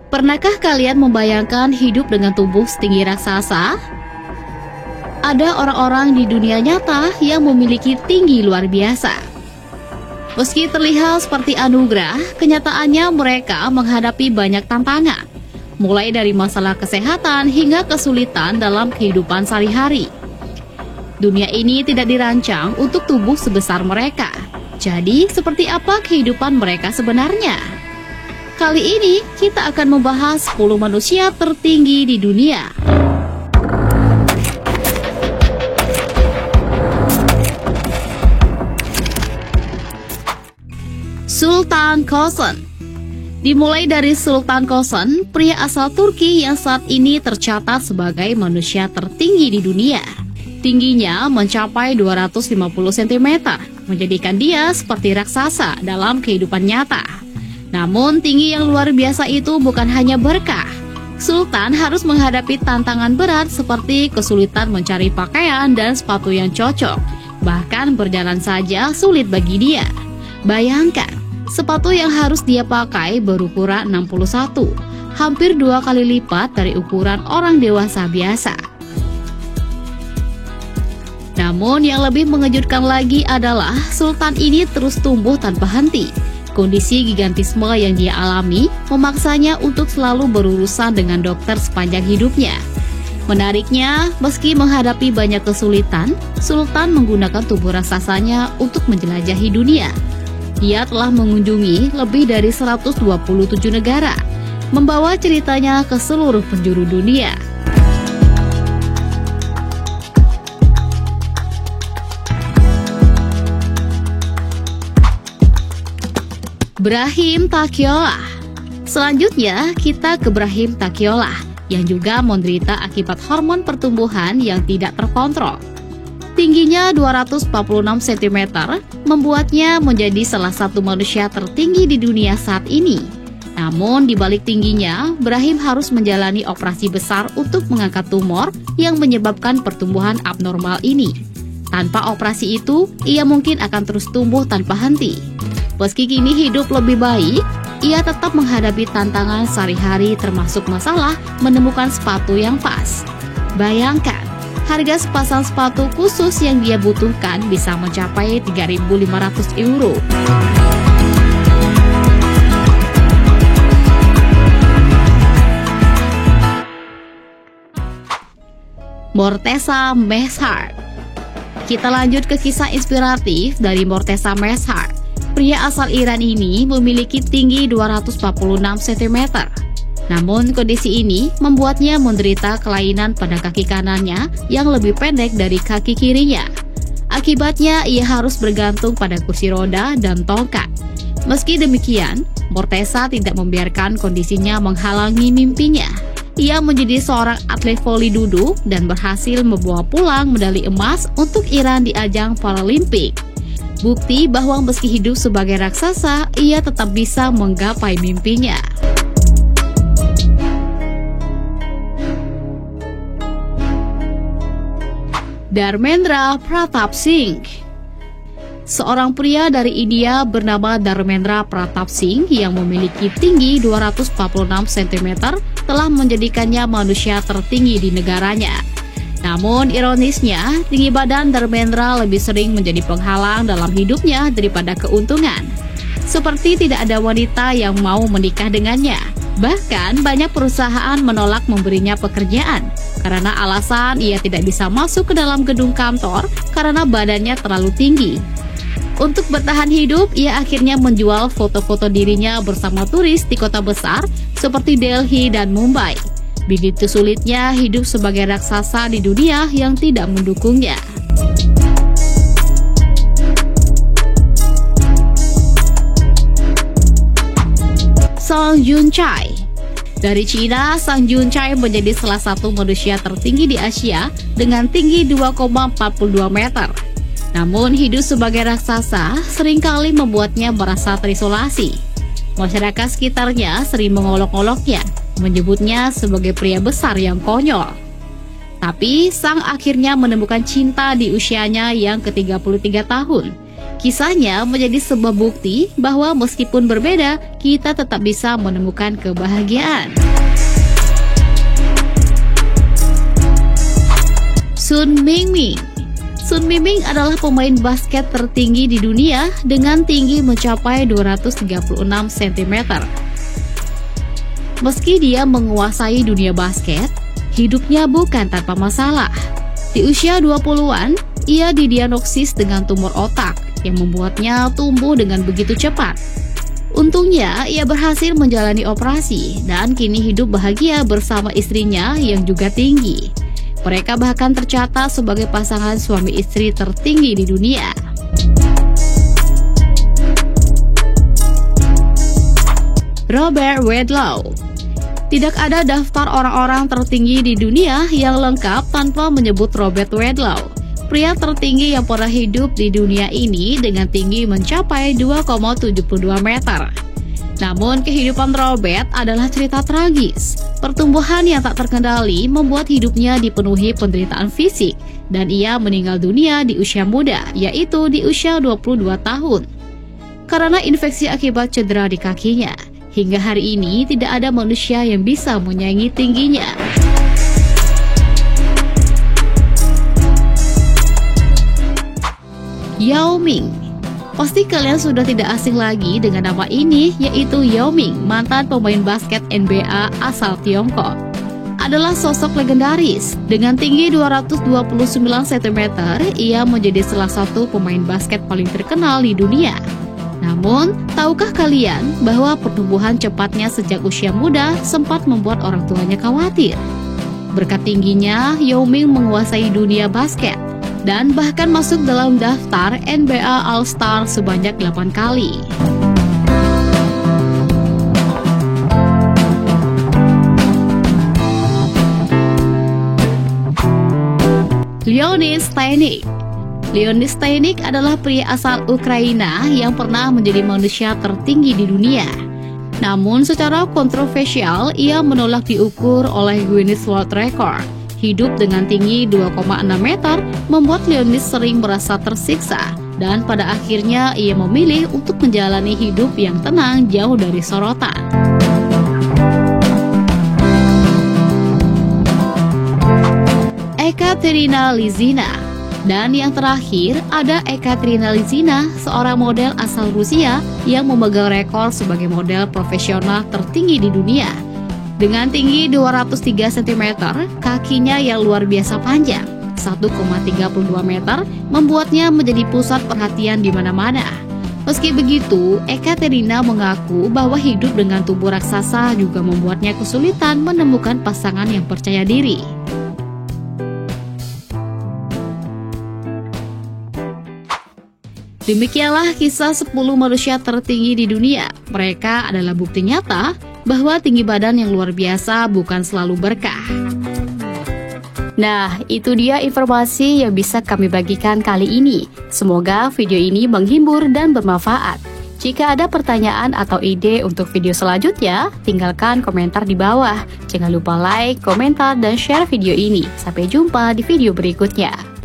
Pernahkah kalian membayangkan hidup dengan tubuh setinggi raksasa? Ada orang-orang di dunia nyata yang memiliki tinggi luar biasa. Meski terlihat seperti anugerah, kenyataannya mereka menghadapi banyak tantangan, mulai dari masalah kesehatan hingga kesulitan dalam kehidupan sehari-hari. Dunia ini tidak dirancang untuk tubuh sebesar mereka. Jadi, seperti apa kehidupan mereka sebenarnya? Kali ini, kita akan membahas 10 manusia tertinggi di dunia. Sultan Kösen. Dimulai dari Sultan Kösen, pria asal Turki yang saat ini tercatat sebagai manusia tertinggi di dunia. Tingginya mencapai 250 cm, menjadikan dia seperti raksasa dalam kehidupan nyata. Namun, tinggi yang luar biasa itu bukan hanya berkah. Sultan harus menghadapi tantangan berat seperti kesulitan mencari pakaian dan sepatu yang cocok. Bahkan berjalan saja sulit bagi dia. Bayangkan, sepatu yang harus dia pakai berukuran 61, hampir 2 kali lipat dari ukuran orang dewasa biasa. Namun yang lebih mengejutkan lagi adalah Sultan ini terus tumbuh tanpa henti. Kondisi gigantisme yang dia alami memaksanya untuk selalu berurusan dengan dokter sepanjang hidupnya. Menariknya, meski menghadapi banyak kesulitan, Sultan menggunakan tubuh raksasanya untuk menjelajahi dunia. Dia telah mengunjungi lebih dari 127 negara, membawa ceritanya ke seluruh penjuru dunia. Brahim Takyollah. Selanjutnya kita ke Brahim Takyollah yang juga menderita akibat hormon pertumbuhan yang tidak terkontrol. Tingginya 246 cm membuatnya menjadi salah satu manusia tertinggi di dunia saat ini. Namun di balik tingginya, Brahim harus menjalani operasi besar untuk mengangkat tumor yang menyebabkan pertumbuhan abnormal ini. Tanpa operasi itu, ia mungkin akan terus tumbuh tanpa henti. Meski kini hidup lebih baik, ia tetap menghadapi tantangan sehari-hari termasuk masalah menemukan sepatu yang pas. Bayangkan, harga sepasang sepatu khusus yang dia butuhkan bisa mencapai 3.500 euro. Morteza Meshart. Kita lanjut ke kisah inspiratif dari Morteza Meshart. Pria asal Iran ini memiliki tinggi 246 cm. Namun kondisi ini membuatnya menderita kelainan pada kaki kanannya yang lebih pendek dari kaki kirinya. Akibatnya ia harus bergantung pada kursi roda dan tongkat. Meski demikian, Morteza tidak membiarkan kondisinya menghalangi mimpinya. Ia menjadi seorang atlet voli duduk dan berhasil membawa pulang medali emas untuk Iran di ajang Paralimpik. Bukti bahwa meski hidup sebagai raksasa, ia tetap bisa menggapai mimpinya. Dharmendra Pratap Singh. Seorang pria dari India bernama Dharmendra Pratap Singh yang memiliki tinggi 246 cm telah menjadikannya manusia tertinggi di negaranya. Namun ironisnya, tinggi badan Dharmendra lebih sering menjadi penghalang dalam hidupnya daripada keuntungan. Seperti tidak ada wanita yang mau menikah dengannya. Bahkan banyak perusahaan menolak memberinya pekerjaan karena alasan ia tidak bisa masuk ke dalam gedung kantor karena badannya terlalu tinggi. Untuk bertahan hidup, ia akhirnya menjual foto-foto dirinya bersama turis di kota besar seperti Delhi dan Mumbai. Begitu sulitnya hidup sebagai raksasa di dunia yang tidak mendukungnya. Sang Junchai. Dari Cina, Sang Junchai menjadi salah satu manusia tertinggi di Asia dengan tinggi 2,42 meter. Namun hidup sebagai raksasa seringkali membuatnya merasa terisolasi. Masyarakat sekitarnya sering mengolok-oloknya, menyebutnya sebagai pria besar yang konyol. Tapi Sang akhirnya menemukan cinta di usianya yang ke-33 tahun. Kisahnya menjadi sebuah bukti bahwa meskipun berbeda, kita tetap bisa menemukan kebahagiaan. Sun Mingming. Sun Mingming adalah pemain basket tertinggi di dunia dengan tinggi mencapai 236 cm. Meski dia menguasai dunia basket, hidupnya bukan tanpa masalah. Di usia 20-an, ia didiagnosis dengan tumor otak yang membuatnya tumbuh dengan begitu cepat. Untungnya, ia berhasil menjalani operasi dan kini hidup bahagia bersama istrinya yang juga tinggi. Mereka bahkan tercatat sebagai pasangan suami istri tertinggi di dunia. Robert Wadlow. Tidak ada daftar orang-orang tertinggi di dunia yang lengkap tanpa menyebut Robert Wadlow, pria tertinggi yang pernah hidup di dunia ini dengan tinggi mencapai 2,72 meter. Namun kehidupan Robert adalah cerita tragis. Pertumbuhan yang tak terkendali membuat hidupnya dipenuhi penderitaan fisik dan ia meninggal dunia di usia muda, yaitu di usia 22 tahun. Karena infeksi akibat cedera di kakinya, hingga hari ini tidak ada manusia yang bisa menyaingi tingginya. Yao Ming. Pasti kalian sudah tidak asing lagi dengan nama ini, yaitu Yao Ming, mantan pemain basket NBA asal Tiongkok. Adalah sosok legendaris. Dengan tinggi 229 cm, ia menjadi salah satu pemain basket paling terkenal di dunia. Namun, tahukah kalian bahwa pertumbuhan cepatnya sejak usia muda sempat membuat orang tuanya khawatir? Berkat tingginya, Yao Ming menguasai dunia basket dan bahkan masuk dalam daftar NBA All-Star sebanyak 8 kali. Leonid Steinik. Leonid Steinik adalah pria asal Ukraina yang pernah menjadi manusia tertinggi di dunia. Namun secara kontroversial, ia menolak diukur oleh Guinness World Record. Hidup dengan tinggi 2,6 meter membuat Leonid sering merasa tersiksa dan pada akhirnya ia memilih untuk menjalani hidup yang tenang jauh dari sorotan. Ekaterina Lizina. Dan yang terakhir ada Ekaterina Lizina, seorang model asal Rusia yang memegang rekor sebagai model profesional tertinggi di dunia. Dengan tinggi 203 cm, kakinya yang luar biasa panjang, 1,32 meter, membuatnya menjadi pusat perhatian di mana-mana. Meski begitu, Ekaterina mengaku bahwa hidup dengan tubuh raksasa juga membuatnya kesulitan menemukan pasangan yang percaya diri. Demikianlah kisah 10 manusia tertinggi di dunia. Mereka adalah bukti nyata bahwa tinggi badan yang luar biasa bukan selalu berkah. Nah, itu dia informasi yang bisa kami bagikan kali ini. Semoga video ini menghibur dan bermanfaat. Jika ada pertanyaan atau ide untuk video selanjutnya, tinggalkan komentar di bawah. Jangan lupa like, komentar, dan share video ini. Sampai jumpa di video berikutnya.